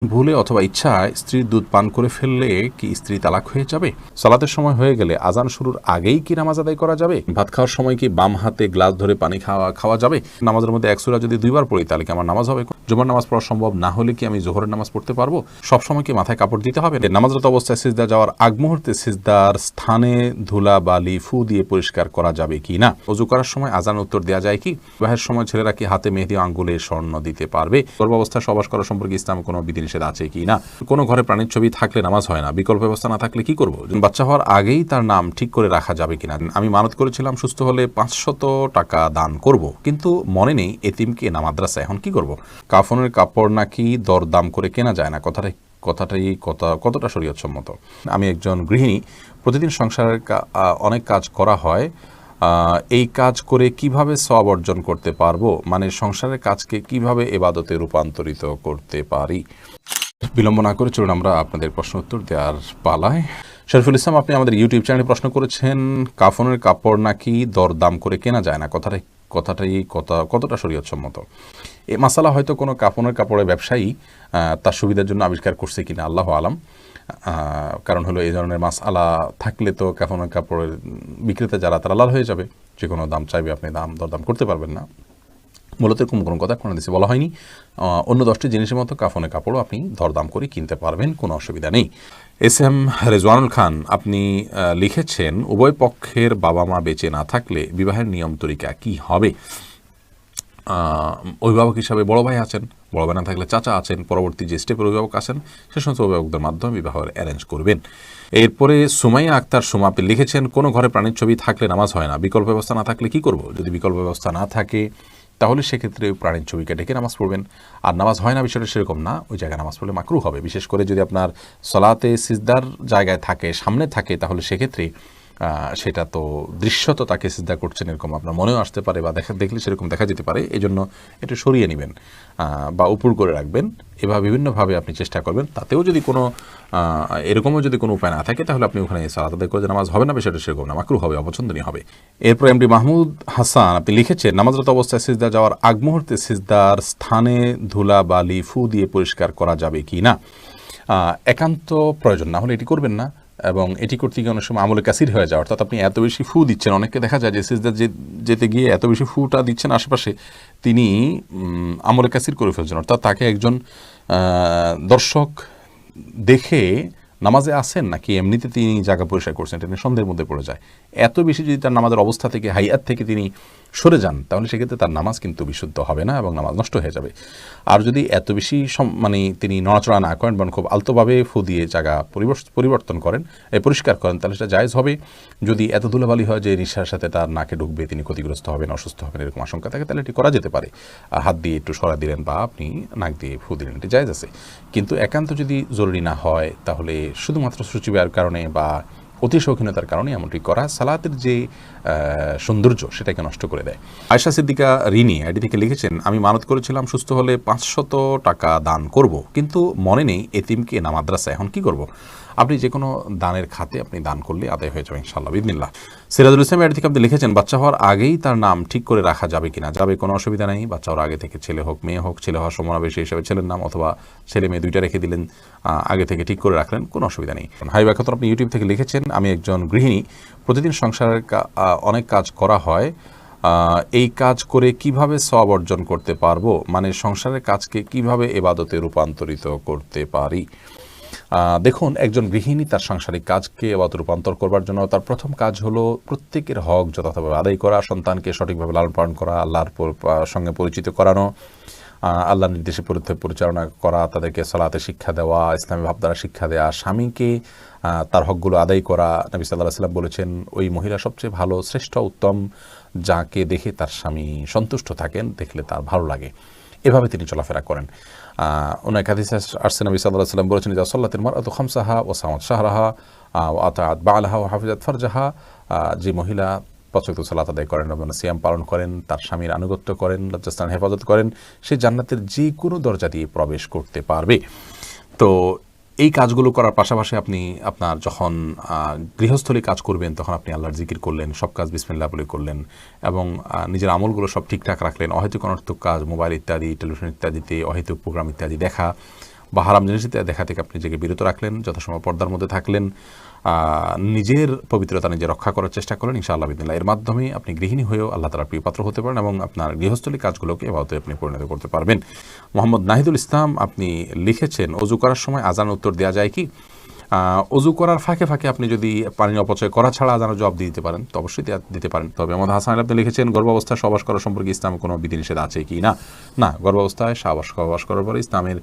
ভুলে অথবা ইচ্ছায় স্ত্রীর দুধ পান করে ফেললে কি স্ত্রী তালাক হয়ে যাবে? সালাতের সময় হয়ে গেলে আজান শুরুর আগেই কি নামাজ আদায় করা যাবে? ভাত খাওয়ার সময় কি বাম হাতে গ্লাস ধরে পানি খাওয়া যাবে? নামাজের মধ্যে এক সূরা যদি দুইবার পড়ি তাহলে কি আমার নামাজ হবে? জুমার নামাজ পড়া সম্ভব না হলে কি আমি জোহরের নামাজ পড়তে পারবো? সব সময় কি মাথায় কাপড় দিতে হবে? নামাজরত অবস্থায় সিজদা যাওয়ার আগ মুহূর্তে সিজদার স্থানে ধুলা বালি ফু দিয়ে পরিষ্কার করা যাবে কি না? ওযু করার সময় আজান উত্তর দেওয়া যায় কি? বিবাহের সময় ছেলেরা কি হাতে মেহেদি আঙ্গুলে স্বর্ণ দিতে পারবে? গর্ভাবস্থায় সহবাস করা সম্পর্কে ইসলামে কোনো বিধিনিষেধ আছে কি না? কোনো ঘরে প্রাণীর ছবি থাকলে নামাজ হয় না, বিকল্প ব্যবস্থা না থাকলে কি করব? বাচ্চা হওয়ার আগেই তার নাম ঠিক করে রাখা যাবে কিনা? আমি মানত করেছিলাম সুস্থ হলে 500 টাকা দান করব, কিন্তু মনে নেই এতিমকে না মাদ্রাসা, এখন কি করব? কাফনের কাপড় নাকি দরদাম করে কেনা যায় না, কতটা শরীয়তসম্মত? আমি একজন গৃহিণী, প্রতিদিন সংসারের অনেক কাজ করা হয়, এই কাজ করে কিভাবে সওয়াব অর্জন করতে পারবো? মানে সংসারের কাজকে কিভাবে ইবাদতে রূপান্তরিত করতে পারি? বিলম্ব না করে চলুন আমরা আপনাদের প্রশ্ন উত্তর দেওয়ার পালায়। শরীফুল ইসলাম, আপনি আমাদের ইউটিউব চ্যানেলে প্রশ্ন করেছেন, কাফনের কাপড় নাকি দরদাম করে কেনা যায় না, কতটা শরীয়তসম্মত? এই মাসালা হয়তো কোনো কাফনের কাপড়ের ব্যবসায়ী তার সুবিধার জন্য আবিষ্কার করছে কিনা, আল্লাহ আলাম। কারণ হলো এই ধরনের মাসআলা থাকলে তো কাফনের কাপড়ের বিক্রেতা যারা তারা লাল হয়ে যাবে, যে কোনো দাম চাইবে, আপনি দরদাম করতে পারবেন না। মূলত এরকম কোনো কথা কোনো দেশে বলা হয়নি। অন্য 10টি জিনিসের মতো কাফনের কাপড়ও আপনি দরদাম করে কিনতে পারবেন, কোনো অসুবিধা নেই। এস এম রেজওয়ানুল খান, আপনি লিখেছেন, উভয় পক্ষের বাবা মা বেঁচে না থাকলে বিবাহের নিয়ম তরিকা কি হবে? অভিভাবক হিসাবে বড় ভাই আছেন, বড় ভাই না থাকলে চাচা আছেন, পরবর্তী যে স্টেপের অভিভাবক আছেন সে সমস্ত অভিভাবকদের মাধ্যমে বিবাহের অ্যারেঞ্জ করবেন। এরপরে সুমাইয়া আক্তার সুমা, আপনি লিখেছেন, কোনো ঘরে প্রাণীর ছবি থাকলে নামাজ হয় না, বিকল্প ব্যবস্থা না থাকলে কি করব? যদি বিকল্প ব্যবস্থা না থাকে তাহলে সেক্ষেত্রে ওই প্রাণীর ছবিকে ডেকে নামাজ পড়বেন। আর নামাজ হয় না বিষয়টা সেরকম না, ওই জায়গায় নামাজ পড়লে মাকরুহ হবে। বিশেষ করে যদি আপনার সলাতে সিজদার জায়গায় থাকে, সামনে থাকে, তাহলে সেক্ষেত্রে সেটা তো দৃশ্যত তাকে সিজদা করছেন এরকম আপনার মনেও আসতে পারে, বা দেখলে সেরকম দেখা যেতে পারে। এই জন্য একটু সরিয়ে নেবেন বা উপর করে রাখবেন। এভাবে বিভিন্নভাবে আপনি চেষ্টা করবেন। তাতেও যদি কোনো এরকমও যদি কোনো উপায় না থাকে তাহলে আপনি ওখানে সালাত আদায় করে নামাজ হবে না, বিষয়টা সেরকম না, মাকরুহ হবে, অপছন্দনীয় হবে। এরপর এমডি মাহমুদ হাসান, আপনি লিখেছেন, নামাজরত অবস্থায় সিজদা যাওয়ার আগ মুহূর্তে সিজদার স্থানে ধুলা বালি ফু দিয়ে পরিষ্কার করা যাবে কি না? একান্ত প্রয়োজন না হলে এটি করবেন না, এবং এটি করতে গিয়ে অনেক সময় আমলে কাসির হয়ে যায়, অর্থাৎ আপনি এত বেশি ফু দিচ্ছেন। অনেককে দেখা যায় যে সিজদা যেতে গিয়ে এত বেশি ফুটা দিচ্ছেন আশেপাশে, তিনি আমলে কাসির করে ফেলছেন, অর্থাৎ তাকে একজন দর্শক দেখে নামাজে আসেন নাকি এমনিতে তিনি জায়গা পরিষ্কার করছেন, এটা নিয়ে সন্দেহের মধ্যে পড়ে যায়। এত বেশি যদি তার নামাজের অবস্থা থেকে, হাইয়াত থেকে তিনি সরে যান, তাহলে সেক্ষেত্রে তার নামাজ কিন্তু বিশুদ্ধ হবে না এবং নামাজ নষ্ট হয়ে যাবে। আর যদি এত বেশি তিনি নড়াচড়া না করেন, বরং খুব আলতোভাবে ফু দিয়ে জায়গা পরিবর্তন করেন, পরিষ্কার করেন, তাহলে সেটা জায়েজ হবে। যদি এত ধুলাবালি হয় যে নিঃশ্বাসের সাথে তার নাকে ঢুকবে, তিনি ক্ষতিগ্রস্ত হবেন, অসুস্থ হবেন, এরকম আশঙ্কা থাকে, তাহলে এটি করা যেতে পারে। হাত দিয়ে একটু সরা দিলেন বা আপনি নাক দিয়ে ফু দিলেন, এটি জায়েজ আছে। কিন্তু একান্ত যদি জরুরি না হয়, তাহলে শুধুমাত্র সূচিবায়ের কারণে বা অতি শৌখিনতার কারণে এমনটি করা সালাতের যে সৌন্দর্য সেটাকে নষ্ট করে দেয়। আয়েশা সিদ্দিকা রিনি আইডি থেকে লিখেছেন, আমি মানত করেছিলাম সুস্থ হলে 500 টাকা দান করব, কিন্তু মনে নেই এতিমকে না মাদ্রাসা, এখন কি করব? আপনি যে কোনো দানের খাতে আপনি দান করলে আদায় হয়ে যাবে ইনশাআল্লাহ বিদিনিল্লাহ। সিরাজুল ইসলাম আইডি থেকে আপনি লিখেছেন, বাচ্চা হওয়ার আগেই তার নাম ঠিক করে রাখা যাবে কিনা? যাবে, কোনো অসুবিধা নেই। বাচ্চা হওয়ার আগে থেকে ছেলে হোক মেয়ে হোক, ছেলে হওয়ার সমাবেশী হিসেবে ছেলের নাম, অথবা ছেলে মেয়ে দুইটা রেখে দিলেন, আগে থেকে ঠিক করে রাখলেন, কোনো অসুবিধা নেই। হাইবা খাতুন, আপনি ইউটিউব থেকে লিখেছেন, আমি একজন গৃহিণী, প্রতিদিন সংসারের অনেক কাজ করা হয়, এই কাজ করে কিভাবে সওয়াব অর্জন করতে পারবো? মানে সংসারের কাজকে কিভাবে ইবাদতে রূপান্তরিত করতে পারি? দেখুন, একজন গৃহিণী তার সাংসারিক কাজকে ইবাদতে রূপান্তর করবার জন্য তার প্রথম কাজ হলো প্রত্যেকের হক যথাযথভাবে আদায় করা, সন্তানকে সঠিকভাবে লালন পালন করা, আল্লাহর সঙ্গে পরিচিত করানো, আল্লাহর নির্দেশে পরিচালনা করা, তাদেরকে সালাতে শিক্ষা দেওয়া, ইসলামী ভাবধারা শিক্ষা দেওয়া, স্বামীকে তার হকগুলো আদায় করা। নবী সাল্লাল্লাহু আলাইহি ওয়াসাল্লাম বলেছেন, ওই মহিলা সবচেয়ে ভালো, শ্রেষ্ঠ, উত্তম, যাকে দেখে তার স্বামী সন্তুষ্ট থাকেন, দেখলে তার ভালো লাগে। এভাবে তিনি চলাফেরা করেন। অনেক হাদিসে আসছে, নবী সাল্লাল্লাহু আলাইহি ওয়াসাল্লাম বলেছেন, ইযা সাল্লাতিল মারআতু খামসাহা ওয়া সামাত শাহরাহা ওয়া আতাআত বা'লাহা ওয়া হাফিজাত ফারজাহা, যে মহিলা 5 ওয়াক্ত সালাত আদায় করেন এবং সিয়াম পালন করেন, তার স্বামীর আনুগত্য করেন, লজ্জাস্থান হেফাজত করেন, সে জান্নাতের যে কোনো দরজা দিয়ে প্রবেশ করতে পারবে। তো এই কাজগুলো করার পাশাপাশি আপনি আপনার যখন গৃহস্থলী কাজ করবেন, তখন আপনি আল্লাহর জিকির করলেন, সব কাজ বিসমিল্লাহ বলে করলেন, এবং নিজের আমলগুলো সব ঠিকঠাক রাখলেন। অহেতুক অনর্থক কাজ, মোবাইল ইত্যাদি, টেলিভিশন ইত্যাদিতে অহেতুক প্রোগ্রাম ইত্যাদি দেখা, বা হারাম জিনিস দেখা থেকে আপনি নিজেকে বিরত রাখলেন, যথাসময় পর্দার মধ্যে থাকলেন, নিজের পবিত্রতা নিজে রক্ষা করার চেষ্টা করেন, ইনশাআল্লাহ বিদিনিল্লাহ এর মাধ্যমে আপনি গৃহিণী হয়েও আল্লাহ তাআলার প্রিয় পাত্র হতে পারেন এবং আপনার গৃহস্থলী কাজগুলোকে এভাবে আপনি পরিণত করতে পারবেন। মোহাম্মদ নাহিদুল ইসলাম আপনি লিখেছেন, অজু করার সময় আজান উত্তর দেওয়া যায় কি? অজু করার ফাঁকে ফাঁকে আপনি যদি পানি অপচয় করা ছাড়া আজানের জবাব দিতে পারেন তো অবশ্যই দিতে পারেন। তবে মোহাম্মদ হাসান আপনি লিখেছেন, গর্ভাবস্থায় সহবাস করা সম্পর্কে ইসলামে কোনো বিধিনিষেধ আছে কি না? না, গর্ভাবস্থায় সহবাস করার পরে ইসলামের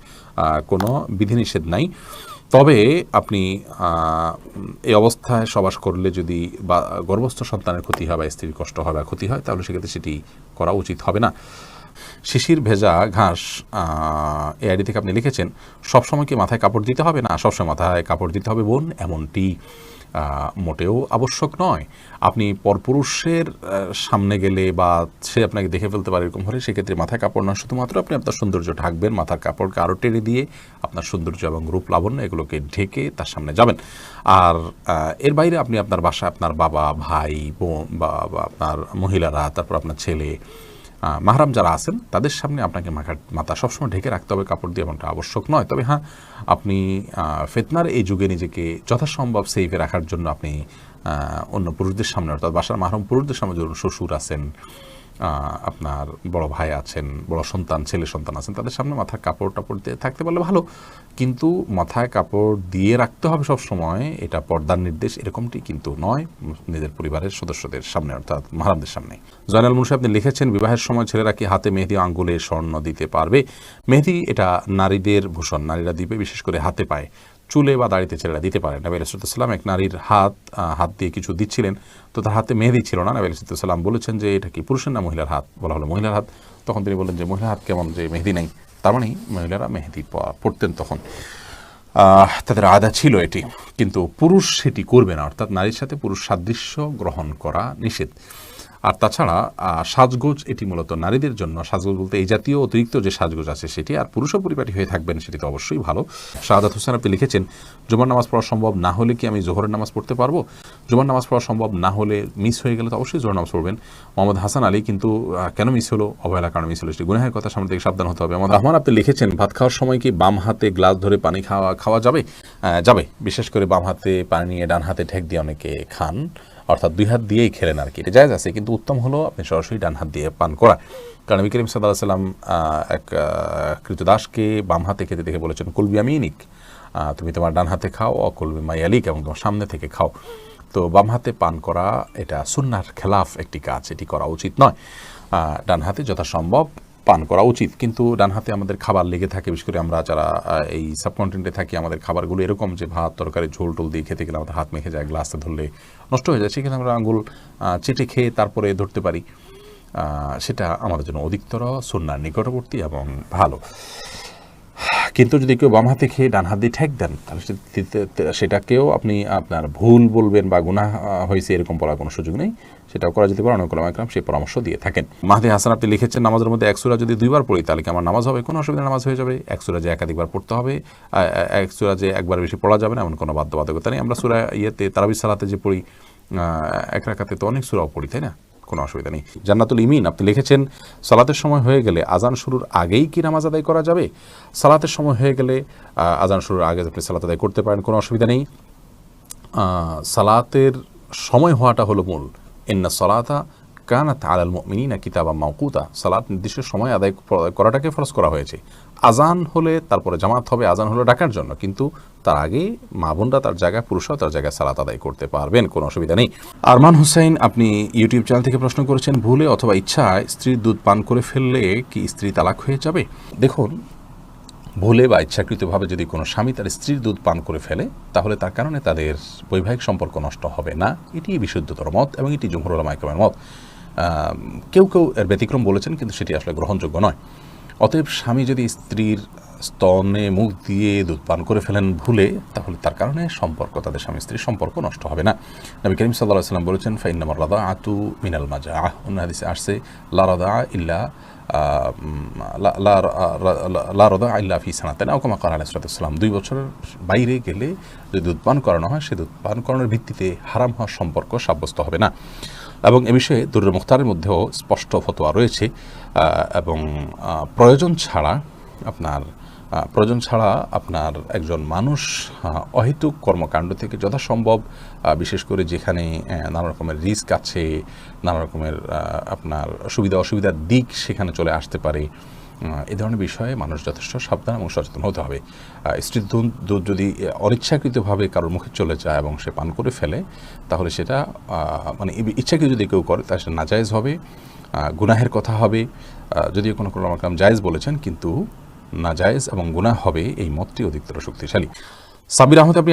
কোনো বিধিনিষেধ নাই। তবে আপনি এই অবস্থায় সহবাস করলে যদি বা গর্ভস্থ সন্তানের ক্ষতি হয় বা স্ত্রীর কষ্ট হয় বা ক্ষতি হয়, তাহলে সেক্ষেত্রে সেটি করা উচিত হবে না। শিশির ভেজা ঘাস এই আইডি থেকে আপনি লিখেছেন, সবসময় কি মাথায় কাপড় দিতে হবে? না, সবসময় মাথায় কাপড় দিতে হবে বোন, এমনটি মোটেও আবশ্যক নয়। আপনি পরপুরুষের সামনে গেলে বা সে আপনাকে দেখে ফেলতে পারে এরকম হলে সেক্ষেত্রে মাথায় কাপড় নয়, শুধুমাত্র আপনি আপনার সৌন্দর্য ঢাকবেন, মাথার কাপড়কে আরও টেনে দিয়ে আপনার সৌন্দর্য এবং রূপ লাবণ্য এগুলোকে ঢেকে তার সামনে যাবেন। আর এর বাইরে আপনি আপনার বাসায় আপনার বাবা, ভাই, বোন বা আপনার মহিলারা, তারপর আপনার ছেলে, মাহরাম যারা আছেন তাদের সামনে আপনাকে মাথা সবসময় ঢেকে রাখতে হবে কাপড় দিয়ে, এমনটা আবশ্যক নয়। তবে হ্যাঁ, আপনি ফিতনার এই যুগে নিজেকে যথাসম্ভব সেফে রাখার জন্য আপনি অন্য পুরুষদের সামনে, অর্থাৎ বাসার মাহরম পুরুষদের সামনে, ধরুন শ্বশুর আছেন, আপনার বড় ভাই আছেন, বড় সন্তান, ছেলে সন্তান আছেন, তাদের সামনে মাথায় কাপড় টাপড় দিয়ে থাকতে পারলে ভালো, কিন্তু মাথায় কাপড় দিয়ে রাখতে হবে সব সময়, এটা পর্দার নির্দেশ এরকমটি কিন্তু নয় নিজের পরিবারের সদস্যদের সামনে, অর্থাৎ মাহরামদের সামনে। জয়নাল মুন্সি আপনি লিখেছেন, বিবাহের সময় ছেলেরা কি হাতে মেহেদি, আঙ্গুলে স্বর্ণ দিতে পারবে? মেহেদি এটা নারীদের ভূষণ, নারীরা দিবে, বিশেষ করে হাতে পায়ে, চুলে বা দাড়িতে ছেলেরা দিতে পারে। নবী আলাইহিস সালাম এক নারীর হাত দিয়ে কিছু দিচ্ছিলেন, তো তার হাতে মেহেদি ছিল না। নবী আলাইহিস সালাম বলেছেন যে এটা কি পুরুষের না মহিলার হাত? বলা হলো মহিলার হাত। তখন তিনি বললেন যে মহিলার হাত কেমন, যে মেহেদি নেই? তার মানে মহিলারা মেহেদি পড়তেন তখন, তাদের আদা ছিল এটি, কিন্তু পুরুষ সেটি করবে না, অর্থাৎ নারীর সাথে পুরুষ সাদৃশ্য গ্রহণ করা নিষেধ। আর তাছাড়া সাজগোজ এটি মূলত নারীদের জন্য, সাজগোজ বলতে এই জাতীয় অতিরিক্ত যে সাজগোজ আছে সেটি, আর পুরুষও পরিপাটি হয়ে থাকবেন সেটি তো অবশ্যই ভালো। শাহাদাত হোসেন আপনি লিখেছেন, জুমার নামাজ পড়া সম্ভব না হলে কি আমি জোহরের নামাজ পড়তে পারবো? জুমার নামাজ পড়া সম্ভব না হলে, মিস হয়ে গেলে তো অবশ্যই জোহর নামাজ পড়বেন। মোহাম্মদ হাসান আলী কিন্তু কেন মিস হলো? অবহেলার কারণে মিস হলো, সেটি গুনাহের কথা, সামনে থেকে সাবধান হতে হবে। মোহাম্মদ রহমান আপনি লিখেছেন, ভাত খাওয়ার সময় কি বাম হাতে গ্লাস ধরে পানি খাওয়া যাবে? যাবে, বিশেষ করে বাম হাতে পানি নিয়ে ডান হাতে ঠেক দিয়ে অনেকে খান, অর্থাৎ দুই হাত দিয়েই খেলেন আর কি, এটা জায়েজ আছে, কিন্তু উত্তম হলো আপনি সরাসরি ডান হাত দিয়ে পান করা। কারণ নবী করিম সাল্লাল্লাহু আলাইহি ওয়াসাল্লাম এক কৃতদাসকে বাম হাতে খেতে দেখে বলেছেন, কুল বিয়ামিনিক, তুমি তোমার ডান হাতে খাও, অকুল বিমায়ালিক, এবং তোমার সামনে থেকে খাও। তো বাম হাতে পান করা এটা সুন্নাহর খেলাফ একটি কাজ, এটি করা উচিত নয়। ডান হাতে যথাসম্ভব পান করা উচিত, কিন্তু ডান হাতে আমাদের খাবার লেগে থাকে, বিশেষ করে আমরা যারা এই সাবকন্টিনেন্টে থাকি, আমাদের খাবারগুলো এরকম যে ভাত তরকারি ঝোল টোল দিয়ে খেতে গেলে আমাদের হাত মেখে যায়, গ্লাসে ধরলে নষ্ট হয়ে যায়, সেখানে আমরা আঙুল চেটে খেয়ে তারপরে ধরতে পারি, সেটা আমাদের জন্য অধিকতর সুন্নাহর নিকটবর্তী এবং ভালো। কিন্তু যদি কেউ বাম হাতে খেয়ে ডান হাত দিয়ে ঠেক দেন, তাহলে সেটাকেও আপনি আপনার ভুল বলবেন বা গুনাহ হয়েছে এরকম বলার কোনো সুযোগ নেই, সেটাও করা যেতে পারে। অনেক ওলামা ইকরাম সেই পরামর্শ দিয়ে থাকেন। মাহদি হাসান আপনি লিখেছেন, নামাজের মধ্যে এক সূরা যদি দুইবার পড়ি তাহলে কি আমার নামাজ হবে? কোনো অসুবিধা, নামাজ হয়ে যাবে। এক সূরা যে একাধিকবার পড়তে হবে, এক সূরা যে একবার বেশি পড়া যাবে না, এমন কোনো বাধ্যবাধকতা নেই। আমরা সূরা তারাবির সালাতে যে পড়ি, এক রাকাতে তো অনেক সূরাও পড়ি, তাই না? কোনো অসুবিধা নেই। জান্নাতুল ইমিন আপনি লিখেছেন, সালাতের সময় হয়ে গেলে আজান শুরুর আগেই কি নামাজ আদায় করা যাবে? সালাতের সময় হয়ে গেলে আজান শুরুর আগে আপনি সালাত আদায় করতে পারেন, কোনো অসুবিধা নেই। সালাতের সময় হওয়াটা হলো মূল। ইন্না সালাতা কানাত আলাল মুমিনিনা কিতাবাম মাওকুতা, সালাত নির্দিষ্ট সময় আদায় করাটাকে ফরজ করা হয়েছে। আজান হলে তারপরে জামাত হবে, আজান হলো ডাকার জন্য, কিন্তু তার আগে মা বোনরা তার জায়গায়, পুরুষরাও তার জায়গায় সালাত আদায় করতে পারবেন, কোনো অসুবিধা নেই। আরমান হুসাইন আপনি ইউটিউব চ্যানেল থেকে প্রশ্ন করেছেন, ভুলে অথবা ইচ্ছায় স্ত্রীর দুধ পান করে ফেললে কি স্ত্রী তালাক হয়ে যাবে? দেখুন, ভুলে বা ইচ্ছাকৃতভাবে যদি কোনো স্বামী তার স্ত্রীর দুধ পান করে ফেলে, তাহলে তার কারণে তাদের বৈবাহিক সম্পর্ক নষ্ট হবে না, এটি বিশুদ্ধতর মত এবং এটি জমহুর উলামা ইকরামের মত। কেউ কেউ এর ব্যতিক্রম বলেছেন, কিন্তু সেটি আসলে গ্রহণযোগ্য নয়। অতএব স্বামী যদি স্ত্রীর স্তনে মুখ দিয়ে দুধ পান করে ফেলেন ভুলে, তাহলে তার কারণে সম্পর্ক, তাদের স্বামী স্ত্রীর সম্পর্ক নষ্ট হবে না। নবী করিম সাল্লাল্লাহু আলাইহি ওয়াসাল্লাম বলেছেন, ফাইন্নামার রাদাআতু মিনাল মাজাআহ, অন্য হাদিসে আসছে লা রাদাআ ইল্লা লা রাদাআ ইল্লা ফি সানাতাইন, আও কামা ক্বালা আলাইহিস সালাতু ওয়াস সালাম। 2 বছরের বাইরে গেলে যদি দুধ পান করানো হয়, সে দুধ পান করানোর ভিত্তিতে হারাম হওয়ার সম্পর্ক সাব্যস্ত হবে না। এবং এ বিষয়ে দুরুল মুখতারের মধ্যেও স্পষ্ট ফতোয়া রয়েছে, এবং প্রয়োজন ছাড়া আপনার প্রয়োজন ছাড়া আপনার একজন মানুষ অহেতুক কর্মকাণ্ড থেকে যথাসম্ভব, বিশেষ করে যেখানে নানা রকমের রিস্ক আছে, নানা রকমের আপনার সুবিধা অসুবিধার দিক সেখানে চলে আসতে পারে, এই ধরনের বিষয়ে মানুষ যথেষ্ট সাবধান এবং সচেতন হতে হবে। স্ত্রীর দুধ যদি অনিচ্ছাকৃতভাবে কারোর মুখে চলে যায় এবং সে পান করে ফেলে, তাহলে সেটা মানে ইচ্ছাকৃত যদি কেউ করে তাহলে সেটা নাজায়েজ হবে, গুনাহের কথা হবে। যদিও কোনো কাম জায়েজ বলেছেন, কিন্তু নাজায়েজ এবং গুনাহ হবে, এই মতটি অধিকতর শক্তিশালী। সাবির আহমেদ আপনি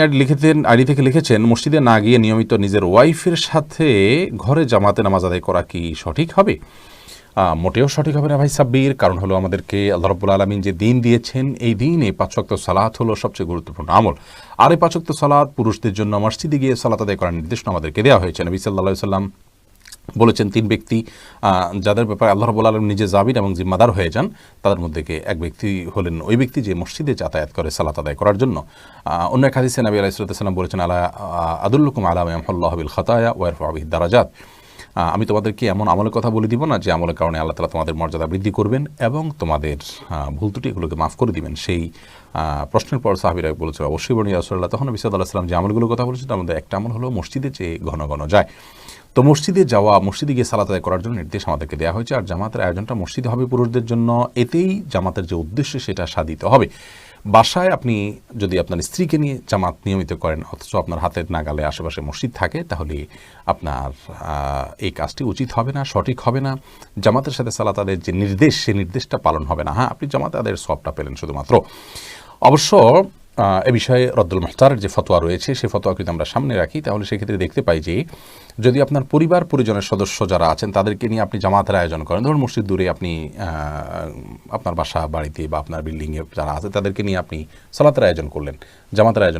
আইডি থেকে লিখেছেন, মসজিদে না গিয়ে নিয়মিত নিজের ওয়াইফের সাথে ঘরে জামাতে নামাজ আদায় করা কি সঠিক হবে? মোটেও সঠিক হবে না ভাই সাব্বির। কারণ হলো আমাদেরকে আল্লাহ রাব্বুল আলামিন যে দিন দিয়েছেন, এই দিনে 5 ওয়াক্ত সালাত হলো সবচেয়ে গুরুত্বপূর্ণ আমল। আর এই 5 ওয়াক্ত সালাত পুরুষদের জন্য মসজিদে গিয়ে সালাত আদায় করার নির্দেশনা আমাদেরকে দেওয়া হয়েছে। নবী সাল্লাল্লাহু আলাইহি ওয়াসাল্লাম বলেছেন, 3 ব্যক্তি যাদের ব্যাপারে আল্লাহ রাব্বুল আলামিন নিজে জামিন এবং জিম্মাদার হয়ে যান, তাদের মধ্যে এক ব্যক্তি হলেন ওই ব্যক্তি যে মসজিদে যাতায়াত করে সালাত আদায় করার জন্য। অন্য এক হাদিসে নবী আলাইহিস সালাম বলেছেন, আলা আদুল্লুকুম আলা মা ইয়ামহুল্লাহু বিল খাতায়া ওয়া ইয়ারফাউ বিহিদ দারাজাত, আমি তোমাদেরকে এমন আমলের কথা বলে দিব না যে আমলের কারণে আল্লাহ তাআলা তোমাদের মর্যাদা বৃদ্ধি করবেন এবং তোমাদের ভুল ত্রুটি এগুলোকে মাফ করে দিবেন। সেই প্রশ্নের পর সাহাবীরা বলেছে, অবশ্যই বর্ণিত রাসূলুল্লাহ। তখন নবী সাল্লাল্লাহু আলাইহি ওয়াসাল্লাম যে আমলগুলোর কথা বলেছেন, তার মধ্যে একটা আমল হলো মসজিদে যে ঘন ঘন যায়। তো মসজিদে যাওয়া, মসজিদে গিয়ে সালাত আদায় করার জন্য নির্দেশ আমাদেরকে দেওয়া হয়েছে। আর জামাতের আয়োজনটা মসজিদে হবে পুরুষদের জন্য, এতেই জামাতের যে উদ্দেশ্য সেটা সাধিত হবে। বাসায় আপনি যদি আপনার স্ত্রীকে নিয়ে জামাত নিয়মিত করেন, অথচ আপনার হাতের নাগালে আশেপাশে মসজিদ থাকে, তাহলে আপনার এই কাজটি উচিত হবে না, সঠিক হবে না। জামাতের সাথে সালাত আদায়ের যে নির্দেশ, সেই নির্দেশটা পালন হবে না। হ্যাঁ, আপনি জামাত আদায়ের সবটা পেলেন শুধুমাত্র। অবশ্য এ বিষয়ে রদ্দুল মুখতারের যে ফতোয়া রয়েছে, সেই ফতোয়া যদি আমরা সামনে রাখি, তাহলে সেক্ষেত্রে দেখতে পাই যে যদি আপনার পরিবার পরিজনের সদস্য যারা আছেন তাদেরকে নিয়ে আপনি জামাতের আয়োজন করেন, ধরুন মসজিদ দূরে, আপনি আপনার বাসা বাড়িতে বা আপনার বিল্ডিংয়ে যারা আছে তাদেরকে নিয়ে আপনি সালাতের আয়োজন করলেন, জামাতের আয়োজন